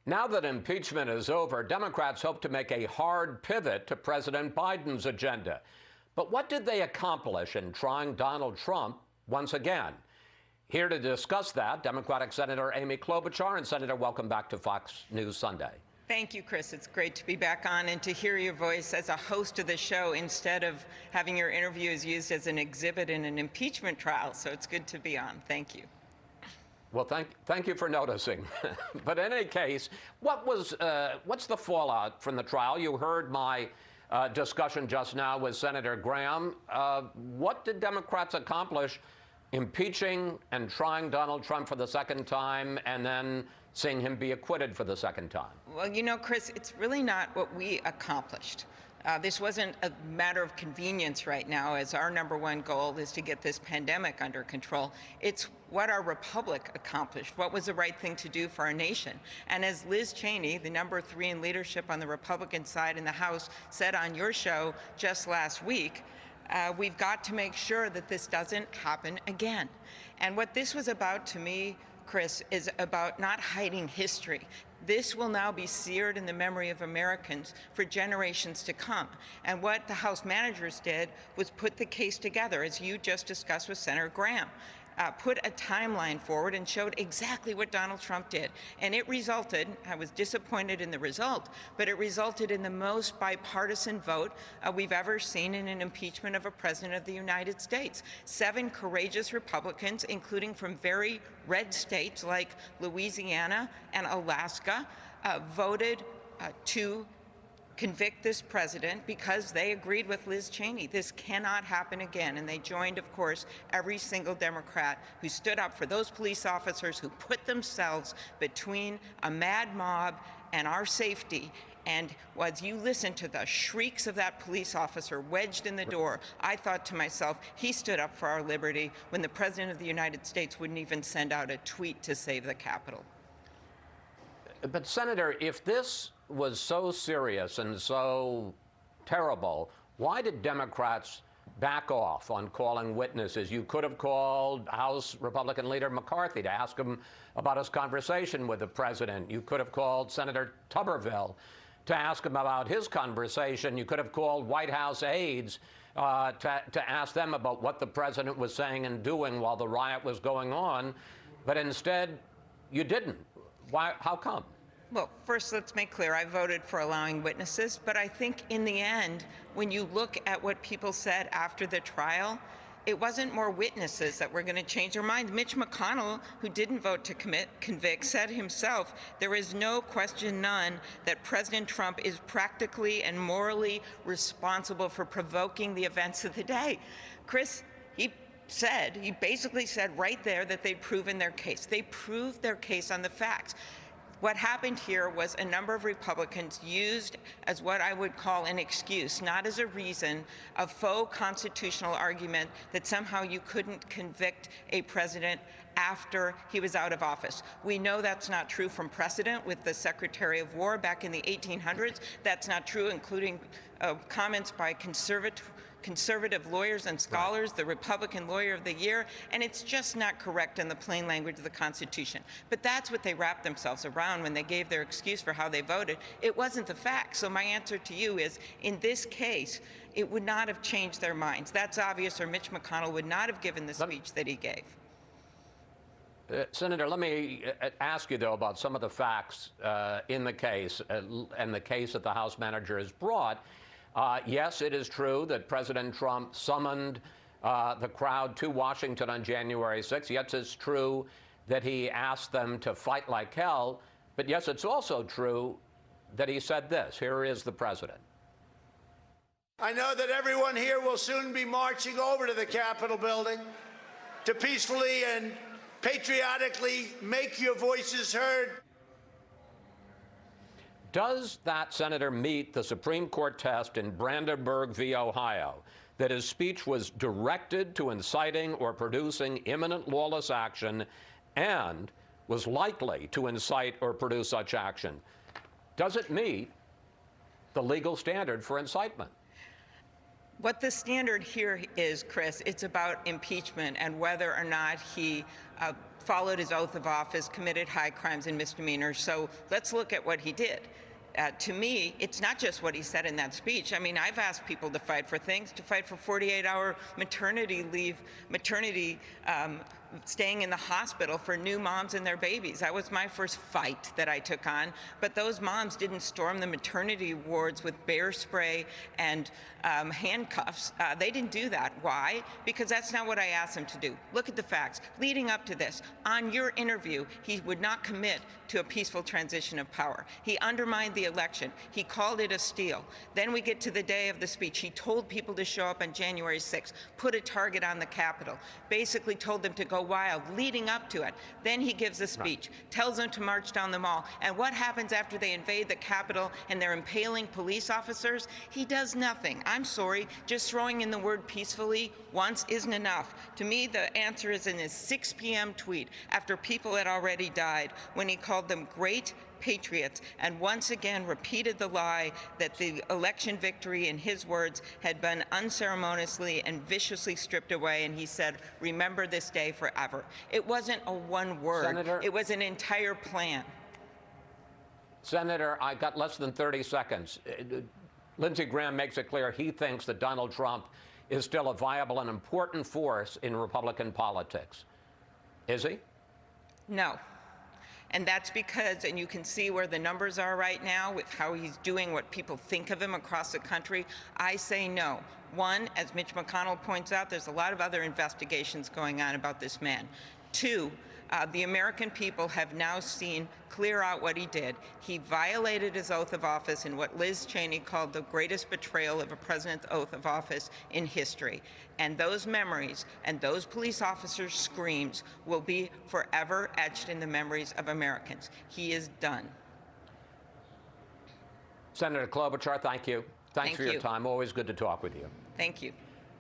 Now that impeachment is over, Democrats hope to make a hard pivot to President Biden's agenda. But what did they accomplish in trying Donald Trump once again? Here to discuss that, Democratic Senator Amy Klobuchar. And Senator, welcome back to Fox News Sunday. Thank you, Chris. It's great to be back on and to hear your voice as a host of the show instead of having your interviews used as an exhibit in an impeachment trial. So it's good to be on. Thank you. Well, thank you for noticing. But in any case, what's the fallout from the trial? You heard my discussion just now with Senator Graham. What did Democrats accomplish impeaching and trying Donald Trump for the second time and then seeing him be acquitted for the second time? Well, you know, Chris, it's really not what we accomplished. This wasn't a matter of convenience right now, as our #1 goal is to get this pandemic under control. It's what our republic accomplished, what was the right thing to do for our nation. And as Liz Cheney, the #3 in leadership on the Republican side in the House, said on your show just last week, we've got to make sure that this doesn't happen again. And what this was about to me, Chris, is about not hiding history. This will now be seared in the memory of Americans for generations to come. And what the House managers did was put the case together, as you just discussed with Senator Graham. Put a timeline forward and showed exactly what Donald Trump did. And it resulted, I was disappointed in the result, but it resulted in the most bipartisan vote we've ever seen in an impeachment of a president of the United States. 7 courageous Republicans, including from very red states like Louisiana and Alaska, voted to convict this president because they agreed with Liz Cheney. This cannot happen again. And they joined, of course, every single Democrat who stood up for those police officers who put themselves between a mad mob and our safety. And as you listen to the shrieks of that police officer wedged in the door, I thought to myself, he stood up for our liberty when the President of the United States wouldn't even send out a tweet to save the Capitol. But, Senator, if this was so serious and so terrible, why did Democrats back off on calling witnesses? You could have called House Republican Leader McCarthy to ask him about his conversation with the president. You could have called Senator Tuberville to ask him about his conversation. You could have called White House aides to ask them about what the president was saying and doing while the riot was going on. But instead, you didn't. Why? How come? Well, first, let's make clear, I voted for allowing witnesses, but I think in the end, when you look at what people said after the trial, it wasn't more witnesses that were going to change their minds. Mitch McConnell, who didn't vote to convict, said himself, there is no question, none, that President Trump is practically and morally responsible for provoking the events of the day. Chris, he basically said right there that they'd proven their case. They proved their case on the facts. What happened here was a number of Republicans used as what I would call an excuse, not as a reason, a faux constitutional argument that somehow you couldn't convict a president after he was out of office. We know that's not true from precedent with the Secretary of War back in the 1800s. That's not true, including comments by conservative lawyers and scholars, the Republican Lawyer of the Year, and it's just not correct in the plain language of the Constitution. But that's what they wrapped themselves around when they gave their excuse for how they voted. It wasn't the facts. So my answer to you is, in this case, it would not have changed their minds. That's obvious, or Mitch McConnell would not have given the speech that he gave. Senator, let me ask you, though, about some of the facts in the case and the case that the House manager has brought. Yes, it is true that President Trump summoned the crowd to Washington on January 6th. Yes, it's true that he asked them to fight like hell. But yes, it's also true that he said this. Here is the president. I know that everyone here will soon be marching over to the Capitol building to peacefully and patriotically make your voices heard. Does that senator meet the Supreme Court test in Brandenburg v. Ohio that his speech was directed to inciting or producing imminent lawless action and was likely to incite or produce such action? Does it meet the legal standard for incitement? What the standard here is, Chris, it's about impeachment and whether or not he followed his oath of office, committed high crimes and misdemeanors. So let's look at what he did. To me, it's not just what he said in that speech. I mean, I've asked people to fight for things, to fight for 48-hour maternity leave, staying in the hospital for new moms and their babies. That was my first fight that I took on. But those moms didn't storm the maternity wards with bear spray and handcuffs. They didn't do that. Why? Because that's not what I asked them to do. Look at the facts. Leading up to this, on your interview, he would not commit to a peaceful transition of power. He undermined the election. He called it a steal. Then we get to the day of the speech. He told people to show up on January 6th, put a target on the Capitol, basically told them to go wild leading up to it. Then he gives a speech, tells them to march down the mall. And what happens after they invade the Capitol and they're impaling police officers? He does nothing. I'm sorry, just throwing in the word peacefully once isn't enough. To me, the answer is in his 6 p.m. tweet after people had already died, when he called them great patriots and once again repeated the lie that the election victory, in his words, had been unceremoniously and viciously stripped away. And he said, remember this day forever. It wasn't a one word. Senator, it was an entire plan. Senator, I got less than 30 seconds. Lindsey Graham makes it clear he thinks that Donald Trump is still a viable and important force in Republican politics. Is he? No. And that's because, and you can see where the numbers are right now with how he's doing what people think of him across the country. I say no. One, as Mitch McConnell points out, there's a lot of other investigations going on about this man. Two, the American people have now seen clear out what he did. He violated his oath of office in what Liz Cheney called the greatest betrayal of a president's oath of office in history. And those memories and those police officers' screams will be forever etched in the memories of Americans. He is done. Senator Klobuchar, thank you. Thanks for your time. Always good to talk with you. Thank you.